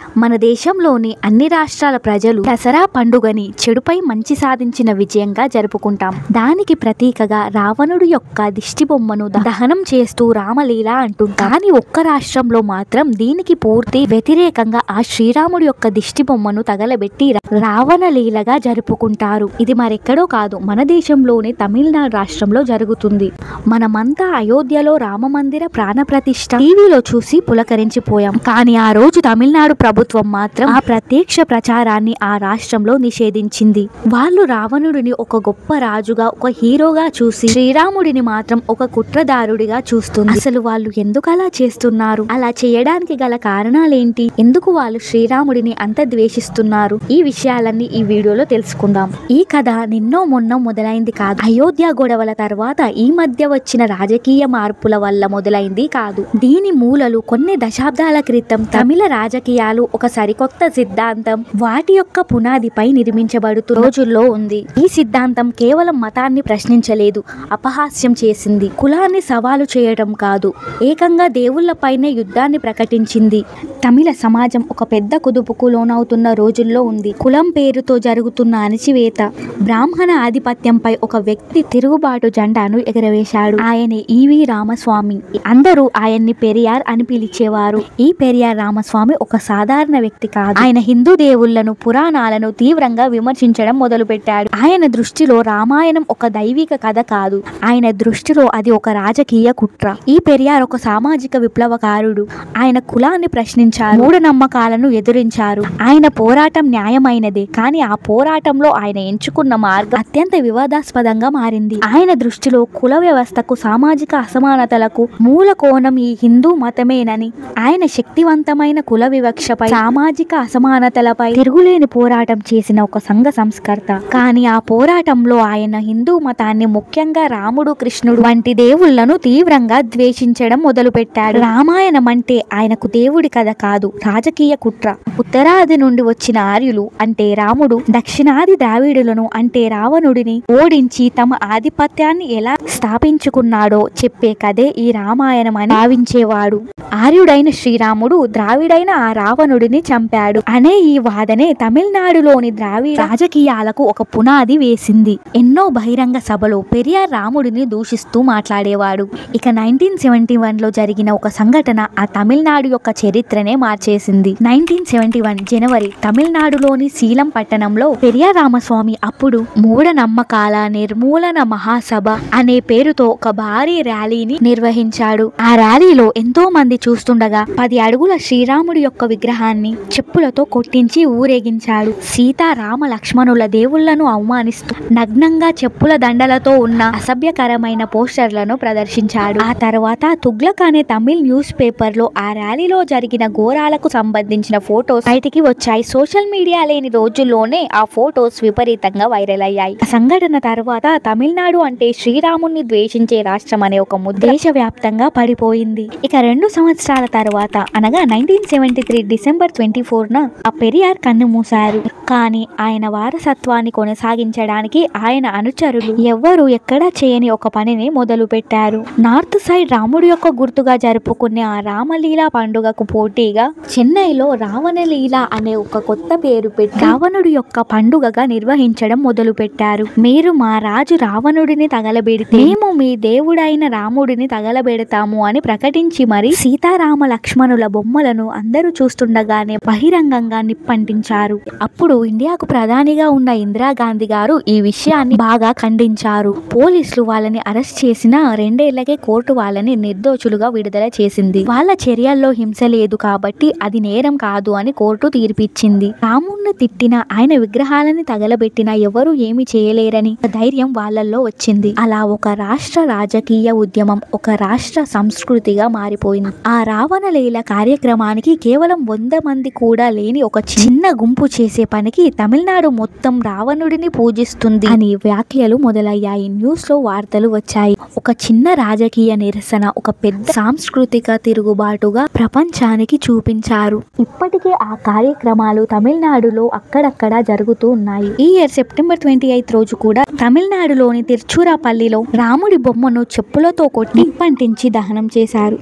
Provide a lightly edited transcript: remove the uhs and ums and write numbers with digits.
మన దేశంలోని అన్ని రాష్ట్రాల ప్రజలు దసరా పండుగని చెడుపై మంచి సాధించిన విజయంగా జరుపుకుంటాం. దానికి ప్రతీకగా రావణుడి యొక్క దిష్టి బొమ్మను దహనం చేస్తూ రామలీల అంటుంటాం. కానీ ఒక్క రాష్ట్రంలో మాత్రం దీనికి పూర్తి వ్యతిరేకంగా ఆ శ్రీరాముడి యొక్క దిష్టి బొమ్మను తగలబెట్టి రావణ లీలగా జరుపుకుంటారు. ఇది మరెక్కడో కాదు, మన దేశంలోని తమిళనాడు రాష్ట్రంలో జరుగుతుంది. మనమంతా అయోధ్యలో రామమందిర ప్రాణప్రతిష్ఠ టీవీలో చూసి పులకరించిపోయాం. కానీ ఆ రోజు తమిళనాడు ప్రభుత్వం మాత్రం ఆ ప్రత్యక్ష ప్రచారాన్ని ఆ రాష్ట్రంలో నిషేధించింది. వాళ్ళు రావణుడిని ఒక గొప్ప రాజుగా, ఒక హీరోగా చూసి శ్రీరాముడిని మాత్రం ఒక కుట్రదారుడిగా చూస్తుంది. అసలు వాళ్ళు ఎందుకు అలా చేస్తున్నారు? అలా చేయడానికి గల కారణాలేంటి? ఎందుకు వాళ్ళు శ్రీరాముడిని అంత ద్వేషిస్తున్నారు? ఈ విషయాలన్నీ ఈ వీడియోలో తెలుసుకుందాం. ఈ కథ నిన్నో మొన్న మొదలైంది కాదు. అయోధ్య గొడవల తర్వాత ఈ మధ్య వచ్చిన రాజకీయ మార్పుల వల్ల మొదలైంది కాదు. దీని మూలలు కొన్ని దశాబ్దాల క్రితం తమిళ రాజకీయాలు ఒక సరికొత్త సిద్ధాంతం, వాటి యొక్క పునాదిపై నిర్మించబడుతూ రోజుల్లో ఉంది. ఈ సిద్ధాంతం కేవలం మతాన్ని ప్రశ్నించలేదు, అపహాస్యం చేసింది. కులాన్ని సవాలు చేయడం కాదు, ఏకంగా దేవుళ్లపైనే యుద్ధాన్ని ప్రకటించింది. తమిళ సమాజం ఒక పెద్ద కుదుపుకు లోనవుతున్న రోజుల్లో ఉంది. కులం పేరుతో జరుగుతున్న అణచివేత, బ్రాహ్మణ ఆధిపత్యంపై ఒక వ్యక్తి తిరుగుబాటు జెండాను ఎగరవేశాడు. ఆయనే ఈవి రామస్వామి. అందరూ ఆయన్ని పెరియార్ అని పిలిచేవారు. ఈ పెరియార్ రామస్వామి ఒక సాధారణ వ్యక్తి కాదు. ఆయన హిందూ దేవుళ్లను, పురాణాలను తీవ్రంగా విమర్శించడం మొదలుపెట్టాడు. ఆయన దృష్టిలో రామాయణం ఒక దైవిక కథ కాదు, ఆయన దృష్టిలో అది ఒక రాజకీయ కుట్ర. ఈ పెరియార్ ఒక సామాజిక విప్లవకారుడు. ఆయన కులాన్ని ప్రశ్నించారు, మూఢనమ్మకాలను ఎదిరించారు. ఆయన పోరాటం న్యాయమైనదే, కానీ ఆ పోరాటంలో ఆయన ఎంచుకున్న మార్గం అత్యంత వివాదాస్పదంగా మారింది. ఆయన దృష్టిలో కుల వ్యవస్థకు, సామాజిక అసమానతలకు మూల కోణం ఈ హిందూ మతమేనని, ఆయన శక్తివంతమైన కుల వివక్షపై, సామాజిక అసమానతలపై తిరుగులేని పోరాటం చేసిన ఒక సంఘ సంస్కర్త. కానీ ఆ పోరాటంలో ఆయన హిందూ మతాన్ని, ముఖ్యంగా రాముడు, కృష్ణుడు వంటి దేవుళ్లను తీవ్రంగా ద్వేషించడం మొదలుపెట్టాడు. రామాయణం అంటే ఆయనకు దేవుడి కథ కాదు, రాజకీయ కుట్ర. ఉత్తరాది నుండి వచ్చిన ఆర్యులు అంటే రాముడు, దక్షిణాది ద్రావిడులను అంటే రావణుడిని ఓడించి తమ ఆధిపత్యాన్ని ఎలా స్థాపించుకున్నాడో చెప్పే కథే ఈ రామాయణం అని భావించేవాడు. ఆర్యుడైన శ్రీరాముడు ద్రావిడైన ఆ రావణుడిని చంపాడు అనే ఈ వాదనే తమిళనాడులోని ద్రావిడ రాజకీయాలకు ఒక పునాది వేసింది. ఎన్నో బహిరంగ సభలో పెరియార్ రాముడిని దూషిస్తూ మాట్లాడేవాడు. ఇక 1971లో జరిగిన ఒక సంఘటన ఆ తమిళనాడు యొక్క చరిత్రనే మార్చేసింది. 1971 జనవరి తమిళనాడులోని సీలం పట్టణంలో పెరియార్ రామస్వామి అప్పుడు మూఢనమ్మకాల నిర్మూలన మహాసభ అనే పేరుతో ఒక భారీ ర్యాలీని నిర్వహించాడు. ఆ ర్యాలీలో ఎంతో మంది చూస్తుండగా 10 అడుగుల శ్రీరాముడి యొక్క విగ్రహాన్ని చెప్పులతో కొట్టించి ఊరేగించాడు. సీతా, రామ, లక్ష్మణుల దేవుళ్లను అవమానిస్తూ నగ్నంగా చెప్పుల దండలతో ఉన్న అసభ్యకరమైన పోస్టర్లను ప్రదర్శించాడు. ఆ తర్వాత తుగ్లక్ అనే తమిళ్ న్యూస్ పేపర్ లో ఆ ర్యాలీలో జరిగిన ఘోరాలకు సంబంధించిన ఫోటోస్ బయటికి వచ్చాయి. సోషల్ మీడియా లేని రోజుల్లోనే ఆ ఫోటోస్ విపరీతంగా వైరల్ అయ్యాయి. ఆ సంఘటన తర్వాత తమిళనాడు అంటే శ్రీరాముడిని ద్వేషించే రాష్ట్రం అనే ఒక ముద్ర దేశవ్యాప్తంగా పడిపోయింది. ఇక 2 సంవత్సరాల తర్వాత అనగా 1973 డిసెంబర్ 24న ఆ పెరియార్ కన్ను మూశారు. కానీ ఆయన వారసత్వాన్ని కొనసాగించడానికి ఆయన అనుచరులు ఎవ్వరూ ఎక్కడా చేయని ఒక పనిని మొదలు పెట్టారు. నార్త్ సైడ్ రాముడి యొక్క గుర్తుగా జరుపుకునే ఆ రామలీలా పండుగకు పోటీగా చెన్నైలో రావణలీల అనే ఒక కొత్త పేరు పెట్టి రావణుడి యొక్క పండుగగా నిర్వహించడం మొదలు పెట్టారు. మీరు మా రాజు రావణుడిని తగలబెడితే మేము మీ దేవుడైన రాముడిని తగలబెడతాము అని ప్రకటించి మరి సీతారామ లక్ష్మణుల బొమ్మలను అందరూ చూస్తుండగానే బహిరంగంగా నిప్పంటించారు. అప్పుడు ఇండియాకు ప్రధానిగా ఉన్న ఇందిరాగాంధీ గారు ఈ విషయాన్ని బాగా ఖండించారు. పోలీసులు వాళ్ళని అరెస్ట్ చేసిన 2 ఏళ్లకే కోర్టు వాళ్ళని నిర్దోషులుగా విడుదల చేసింది. వాళ్ళ చర్యల్లో హింస లేదు కాబట్టి అది నేరం కాదు అని కోర్టు తీర్పిచ్చింది. రాముడిని తిట్టిన, ఆయన విగ్రహాలని తగలబెట్టినా ఎవరు ఏమి చేయలేరని ధైర్యం వాళ్ళల్లో వచ్చింది. అలా ఒక రాష్ట్ర రాజకీయ ఉద్యమం ఒక రాష్ట్ర సంస్కృతిగా మారిపోయింది. ఆ రావణలీల కార్యక్రమానికి కేవలం 100 మంది కూడా లేని ఒక చిన్న గుంపు చేసే పనికి తమిళనాడు మొత్తం రావణుడిని పూజిస్తుంది అని వ్యాఖ్యలు మొదలయ్యాయి. న్యూస్ లో వార్తలు వచ్చాయి. ఒక చిన్న రాజకీయ నిరసన ఒక పెద్ద సాంస్కృతిక తిరుగుబాటుగా ప్రపంచానికి చూపించారు. ఇప్పటికే ఆ కార్యక్రమాలు తమిళనాడులో అక్కడక్కడ జరుగుతూ ఉన్నాయి. ఈ ఇయర్ సెప్టెంబర్ 28 రోజు కూడా తమిళనాడులోని తిరుచురాపల్లిలో రాముడి బొమ్మను చెప్పులతో కొట్టి నిప్పంటించి దహనం చేశారు.